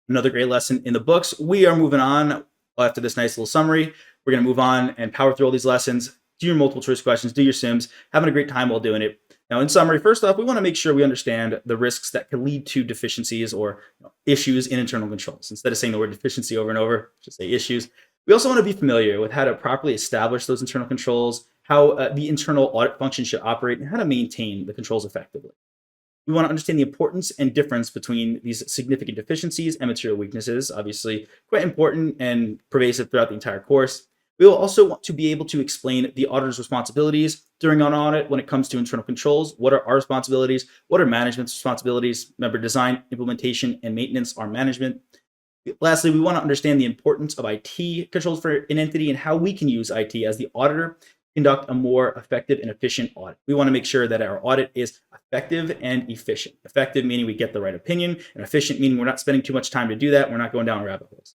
Another great lesson in the books. We are moving on after this nice little summary. We're going to move on and power through all these lessons, do your multiple choice questions, do your sims, having a great time while doing it. Now, in summary, first off, we want to make sure we understand the risks that can lead to deficiencies or issues in internal controls. Instead of saying the word deficiency over and over, just say issues. We also want to be familiar with how to properly establish those internal controls, how the internal audit function should operate, and how to maintain the controls effectively. We want to understand the importance and difference between these significant deficiencies and material weaknesses, obviously quite important and pervasive throughout the entire course. We will also want to be able to explain the auditor's responsibilities during an audit when it comes to internal controls. What are our responsibilities? What are management's responsibilities? Remember, design, implementation, and maintenance are management. Lastly, we want to understand the importance of IT controls for an entity and how we can use IT as the auditor conduct a more effective and efficient audit. We want to make sure that our audit is effective and efficient. Effective meaning we get the right opinion, and efficient meaning we're not spending too much time to do that. We're not going down rabbit holes.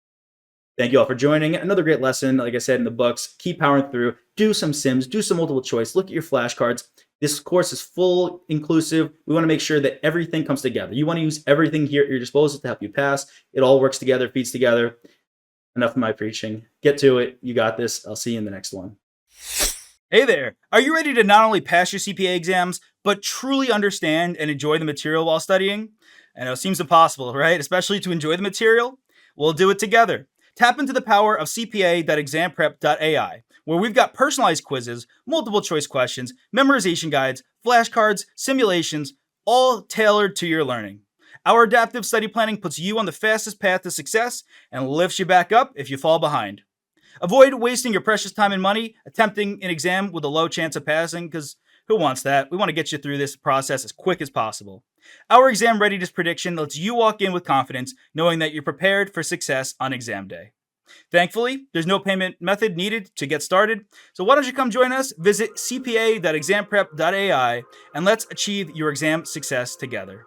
Thank you all for joining. Another great lesson, like I said in the books, keep powering through, do some sims, do some multiple choice, look at your flashcards. This course is full inclusive. We want to make sure that everything comes together. You want to use everything here at your disposal to help you pass. It all works together, feeds together. Enough of my preaching. Get to it. You got this. I'll see you in the next one. Hey there. Are you ready to not only pass your CPA exams, but truly understand and enjoy the material while studying? I know it seems impossible, right? Especially to enjoy the material. We'll do it together. Tap into the power of cpa.examprep.ai, where we've got personalized quizzes, multiple choice questions, memorization guides, flashcards, simulations, all tailored to your learning. Our adaptive study planning puts you on the fastest path to success and lifts you back up if you fall behind. Avoid wasting your precious time and money attempting an exam with a low chance of passing, because who wants that? We want to get you through this process as quick as possible. Our exam readiness prediction lets you walk in with confidence, knowing that you're prepared for success on exam day. Thankfully, there's no payment method needed to get started, so why don't you come join us? Visit cpa.examprep.ai and let's achieve your exam success together.